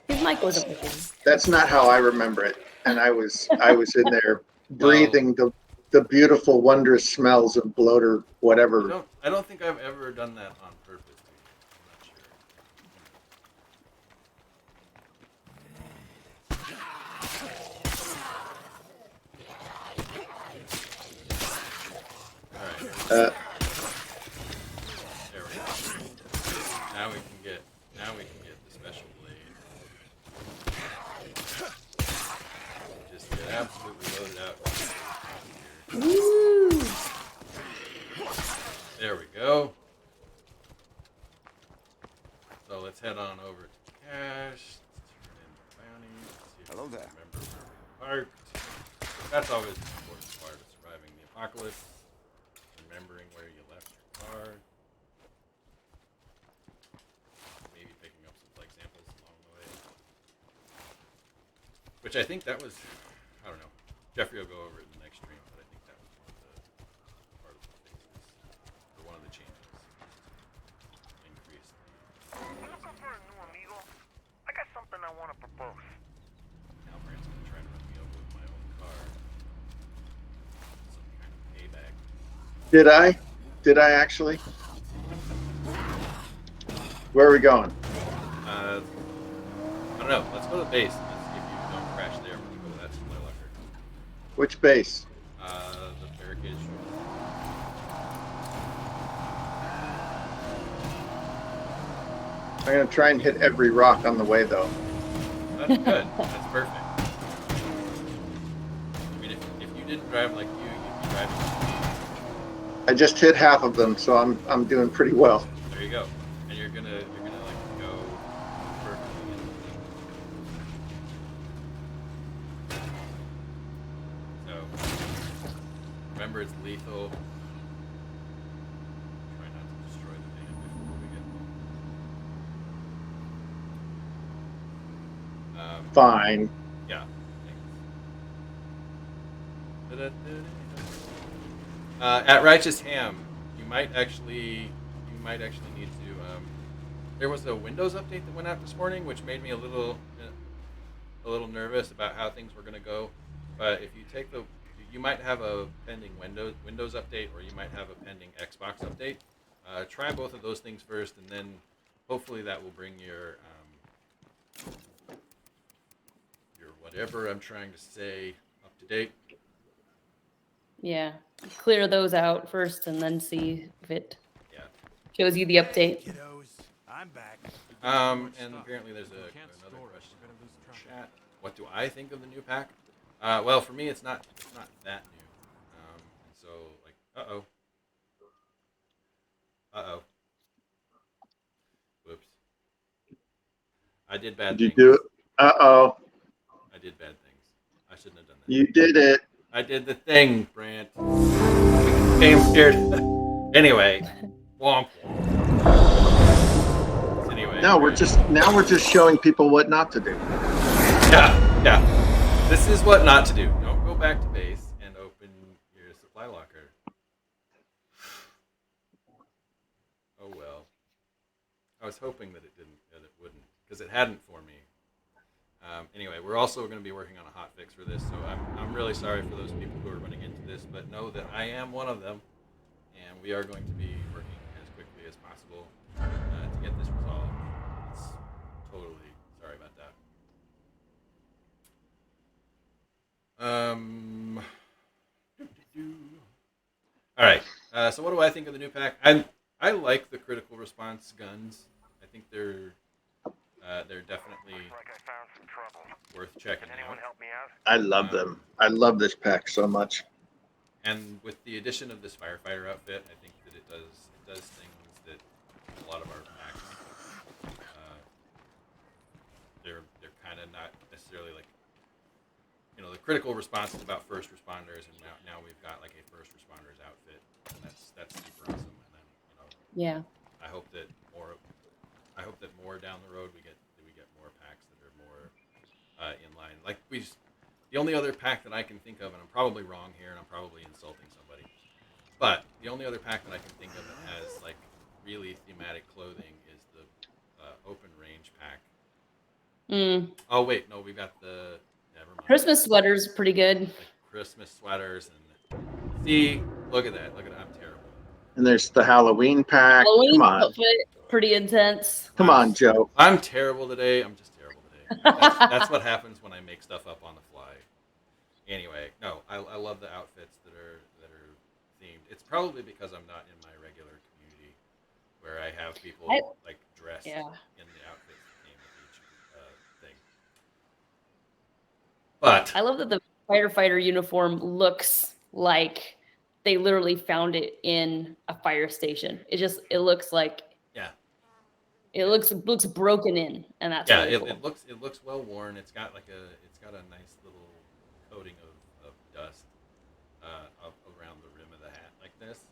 C: He's mic wasn't working.
B: That's not how I remember it. And I was in there breathing the beautiful, wondrous smells of bloater, whatever.
A: I don't think I've ever done that on purpose. I'm not sure. All right.
B: Uh,
A: There we go. Now we can get the special blade. Just get absolutely loaded out.
C: Woo!
A: There we go. So let's head on over to cash. Let's turn in the bounty. See if
F: Hello
A: we can
F: there.
A: remember where we parked. That's always the important part of surviving the apocalypse. Remembering where you left your car. Maybe picking up some like samples along the way. Which I think that was, I don't know. Geoffrey will go over it in the next stream, but I think that was part of the fixes, or one of the changes. Increase the.
G: You looking for a new amigo? I got something I want to propose.
A: Now Brant's gonna try to run me over with my own car. Some kind of payback.
B: did I actually? Where are we going?
A: I don't know. Let's go to the base. Let's see if you don't crash there when you go to that supply locker.
B: Which base?
A: The barricade.
B: I'm going to try and hit every rock on the way, though.
A: That's good. That's perfect. I mean, if you didn't drive like you'd be driving like me.
B: I just hit half of them, so I'm doing pretty well.
A: There you go. And you're gonna like go perfectly. So remember, it's lethal. Try not to destroy the van before we get home.
B: Fine.
A: Yeah. At Righteous Ham, you might actually need to. There was a Windows update that went out this morning, which made me a little nervous about how things were going to go. But if you take you might have a pending Windows update, or you might have a pending Xbox update. Try both of those things first, and then hopefully that will bring your whatever I'm trying to say up to date.
C: Yeah. Clear those out first and then see if it
A: Yeah.
C: shows you the update.
D: Kiddos, I'm back.
A: And apparently there's another question in the chat. What do I think of the new pack? Well, for me, it's not that new. And so like, whoops, I did bad
B: Did you
A: things.
B: do it? Uh-oh.
A: I did bad things. I shouldn't have done that.
B: You did it.
A: I did the thing, Brant. Okay, I'm scared. Anyway, womp womp. Anyway.
B: No, we're just showing people what not to do.
A: Yeah. This is what not to do. Don't go back to base and open your supply locker. Oh well. I was hoping that it wouldn't, because it hadn't for me. Anyway, we're also going to be working on a hot fix for this, so I'm really sorry for those people who are running into this, but know that I am one of them, and we are going to be working as quickly as possible to get this resolved. It's totally sorry about that. All right. So what do I think of the new pack? I like the critical response guns. I think they're definitely
G: Looks like I found some trouble.
A: worth checking
G: Can anyone
A: out.
G: help me out?
B: I love them. I love this pack so much.
A: And with the addition of this firefighter outfit, I think that it does things that a lot of our packs they're kind of not necessarily like, the critical response is about first responders, and now we've got like a first responders outfit, and that's super awesome. And then
C: Yeah.
A: I hope that more down the road we get more packs that are more in line. Like the only other pack that I can think of, and I'm probably wrong here, and I'm probably insulting somebody, but the only other pack that I can think of that has like really thematic clothing is the open range pack. Oh wait, no, we got the. Never mind.
C: Christmas sweaters pretty good.
A: Like Christmas sweaters and see, look at that. Look at that. I'm terrible.
B: And there's the Halloween pack.
C: Halloween
B: Come on.
C: outfit, pretty intense.
B: Come on, Joe.
A: I'm terrible today. I'm just terrible today. That's what happens when I make stuff up on the fly. Anyway, no, I love the outfits that are themed. It's probably because I'm not in my regular community where I have people like dressed in the outfits that came with each thing. But
C: I love that the firefighter uniform looks like they literally found it in a fire station. It looks like it looks broken in, and that's really cool.
A: it looks well worn. It's got a nice little coating of dust up around the rim of the hat like this.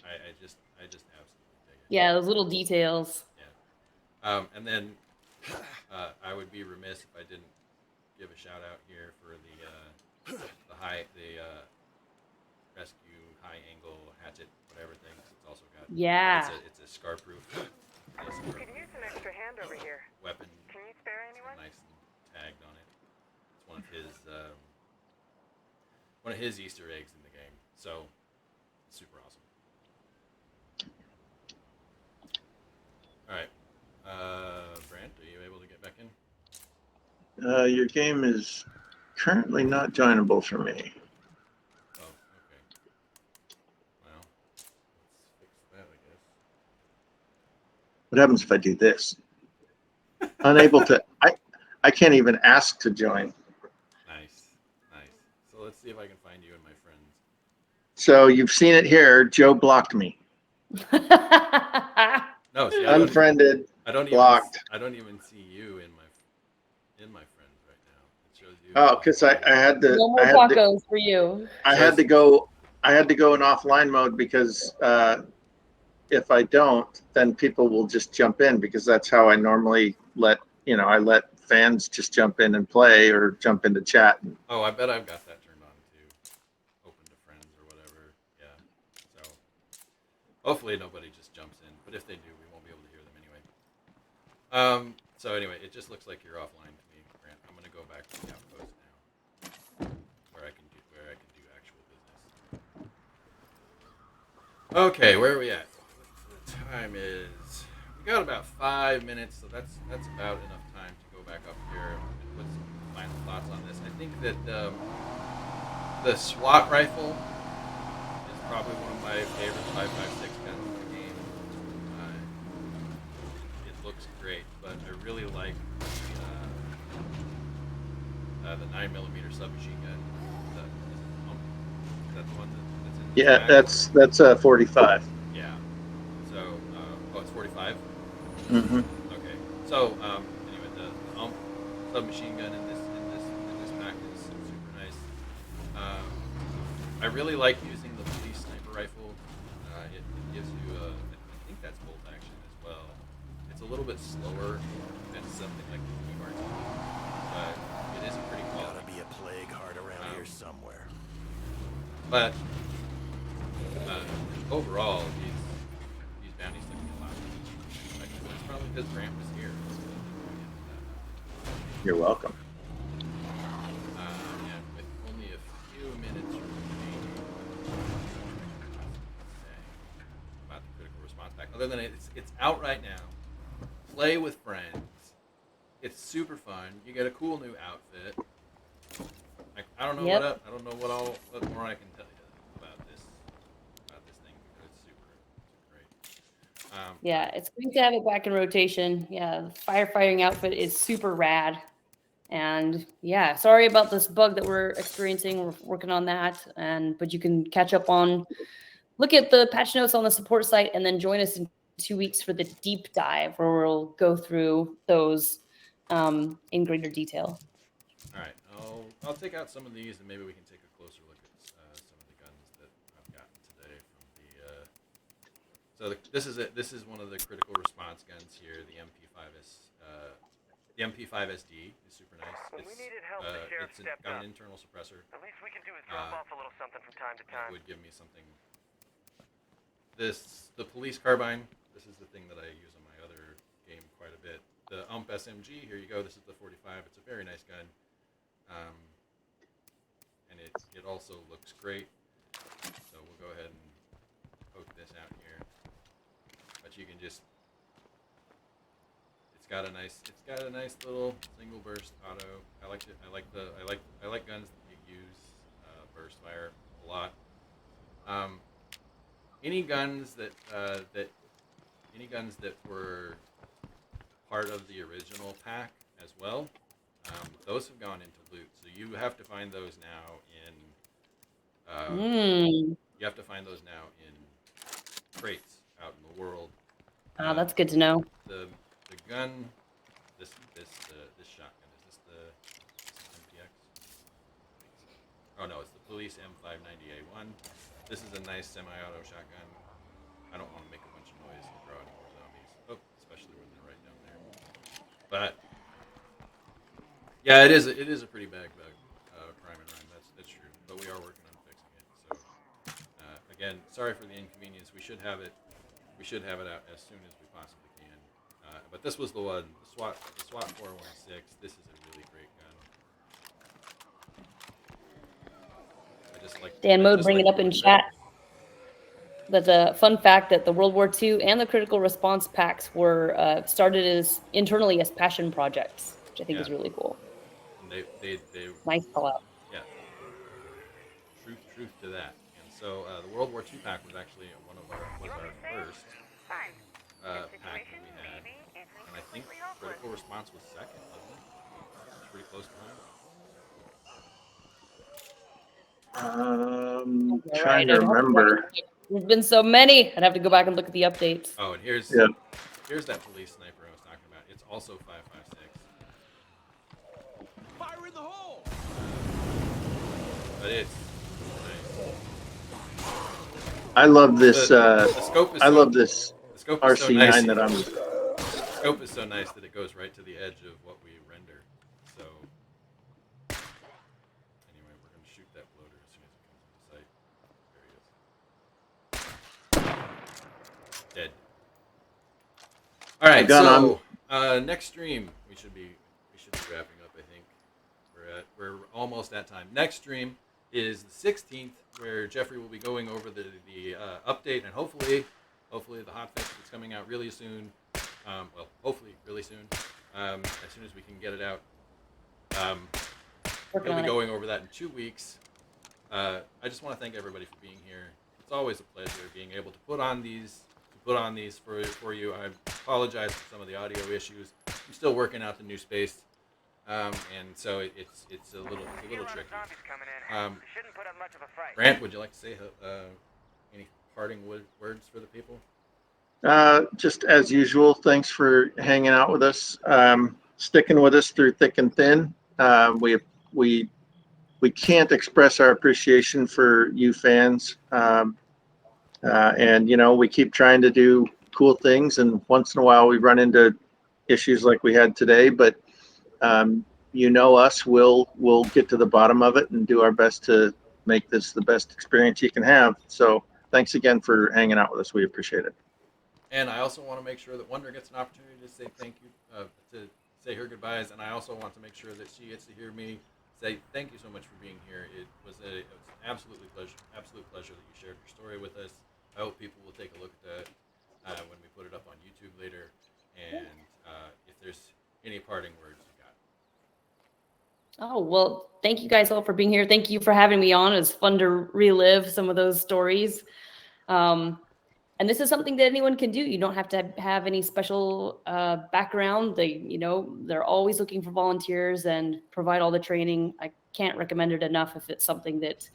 A: I just absolutely dig it.
C: Yeah, those little details.
A: Yeah. And then I would be remiss if I didn't give a shout out here for the rescue high angle hatchet whatever thing. It's also got it's a scar proof.
G: We could use an extra hand over here.
A: Weapon.
G: Can you spare anyone?
A: Nice and tagged on it. It's one of his Easter eggs in the game. So it's super awesome. All right, Brant, are you able to get back in?
B: Your game is currently not joinable for me.
A: Oh, okay. Well, let's fix that, I guess.
B: What happens if I do this? Unable to. I can't even ask to join.
A: Nice. So let's see if I can find you and my friends.
B: So you've seen it here. Joe blocked me.
A: No, see,
B: Unfriended. Blocked.
A: I don't even see you in my friends right now. It shows you.
B: Oh, because I had to.
C: No more tacos for you.
B: I had to go in offline mode because if I don't, then people will just jump in because that's how I normally let fans just jump in and play or jump into chat.
A: Oh, I bet I've got that turned on too. Open to friends or whatever. Yeah. So hopefully nobody just jumps in, but if they do, we won't be able to hear them anyway. So anyway, it just looks like you're offline to me, Grant. I'm gonna go back to the outpost now, where I can do actual business. Okay, where are we at? The time is. We got about 5 minutes, so that's about enough time to go back up here and put some final thoughts on this. I think that the SWAT rifle is probably one of my favorite 5.56 guns in the game. It looks great, but I really like the 9mm submachine gun. Is that the one that's in the back?
B: That's a 45.
A: Yeah. So, it's 45.
B: Mm-hmm.
A: Okay. So, anyway, the submachine gun in this pack is super nice. I really like using the police sniper rifle. It gives you I think that's bolt action as well. It's a little bit slower than something like the ERT, but it is a pretty quality.
D: Gotta be a plague heart around here somewhere.
A: But overall, these bounties took me a lot. It's probably because Brant was here.
B: You're welcome.
A: And with only a few minutes remaining, about the critical response pack. Other than it's out right now. Play with friends. It's super fun. You get a cool new outfit. I don't know I don't know what more I can tell you about this thing because it's super great.
C: Yeah, it's great to have it back in rotation. Yeah, the firefighting outfit is super rad. And yeah, sorry about this bug that we're experiencing. We're working on that. But you can catch up look at the patch notes on the support site and then join us in 2 weeks for the deep dive where we'll go through those in greater detail.
A: All right, I'll take out some of these and maybe we can take a closer look at some of the guns that I've gotten today from the. So this is one of the critical response guns here, the MP5S. The MP5SD is super nice.
G: When we needed help, the sheriff stepped
A: got
G: up.
A: an internal suppressor.
G: The least we can do is drop off a little something from time to
A: It
G: time.
A: would give me something. The police carbine. This is the thing that I use on my other game quite a bit. the SMG. Here you go. This is the 45. It's a very nice gun, and it also looks great. So we'll go ahead and poke this out here. But you can just, it's got a nice little single burst auto. I like guns that you use burst fire a lot. Any guns that were part of the original pack as well, those have gone into loot. So you have to find those now in crates out in the world.
C: That's good to know.
A: The gun, this shotgun, is this the MTX? Oh no, it's the Police M590A1. This is a nice semi-auto shotgun. I don't want to make a bunch of noise and draw any more zombies. Oh, especially when they're right down there. But yeah, it is a pretty bad bug, crime and rhyme. That's true. But we are working on fixing it. So again, sorry for the inconvenience. We should have it out as soon as we possibly can. But this was the one, the SWAT 416. This is a really great gun. I just like
C: Dan
A: I
C: Mode
A: just
C: bring
A: like
C: it up
A: the
C: in
A: look of
C: chat. That's a fun fact that the World War II and the critical response packs were started internally as passion projects, which I think is really cool.
A: And they
C: Nice call out.
A: yeah, truth to that. And so the World War II pack was actually one of our first
G: Fine.
A: pack that we had, and I think critical response was second, wasn't it? It was pretty close behind.
B: Trying to remember.
C: There's been so many. I'd have to go back and look at the updates.
A: Oh, and here's
B: Yeah.
A: that police sniper I was talking about. It's also 5.56.
D: Fire in the hole!
A: But it's nice.
B: I love this.
A: The scope is
B: I
A: so,
B: love this
A: the scope is so
B: RC9
A: nice.
B: that I'm.
A: The scope is so nice that it goes right to the edge of what we render. So anyway, we're going to shoot that bloater as soon as it comes into sight. There he is. Dead. All right,
B: Gun
A: so next stream we should be wrapping up. I think we're almost at time. Next stream is the 16th, where Geoffrey will be going over the update, and hopefully the hotfix that's coming out really soon. Well, hopefully really soon, as soon as we can get it out. We'll be going over that in 2 weeks. I just want to thank everybody for being here. It's always a pleasure being able to put on these for you. I apologize for some of the audio issues. I'm still working out the new space, and so it's a little tricky.
G: Shouldn't put up much of a fight.
A: Brant, would you like to say any parting words for the people?
B: Just as usual, thanks for hanging out with us, sticking with us through thick and thin. We can't express our appreciation for you fans, and we keep trying to do cool things, and once in a while we run into issues like we had today. But us, we'll get to the bottom of it and do our best to make this the best experience you can have. So thanks again for hanging out with us. We appreciate it.
A: And I also want to make sure that Wonder gets an opportunity to say thank you, to say her goodbyes. And I also want to make sure that she gets to hear me say thank you so much for being here. It was an absolute pleasure that you shared your story with us. I hope people will take a look at that when we put it up on YouTube later. And if there's any parting words you got.
C: Oh, well, thank you guys all for being here. Thank you for having me on. It's fun to relive some of those stories. And this is something that anyone can do. You don't have to have any special background. They're always looking for volunteers and provide all the training. I can't recommend it enough. If it's something that,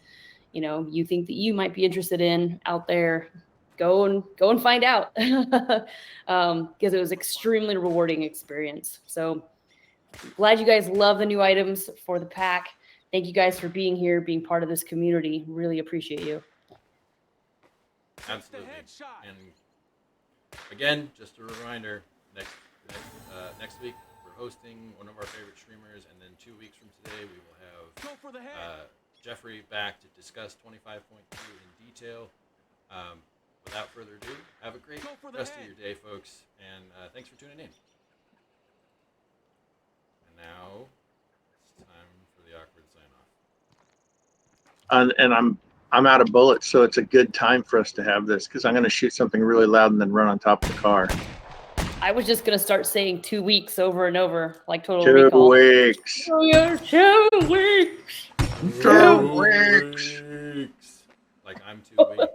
C: you think that you might be interested in out there, go and find out, because it was extremely rewarding experience. So glad you guys love the new items for the pack. Thank you guys for being here, being part of this community. Really appreciate you.
A: Absolutely. And again, just a reminder, next week we're hosting one of our favorite streamers, and then 2 weeks from today we will have Geoffrey back to discuss 25.2 in detail. Without further ado, have a great rest of your day, folks, and thanks for tuning in. now it's time for the awkward sign off.
B: And I'm out of bullets, so it's a good time for us to have this because I'm going to shoot something really loud and then run on top of the car.
C: I was just gonna start saying 2 weeks over and over, like Total
B: 2
C: Recall.
B: weeks.
C: Oh yeah, 2 weeks.
B: 2 weeks.
A: Like I'm 2 weeks.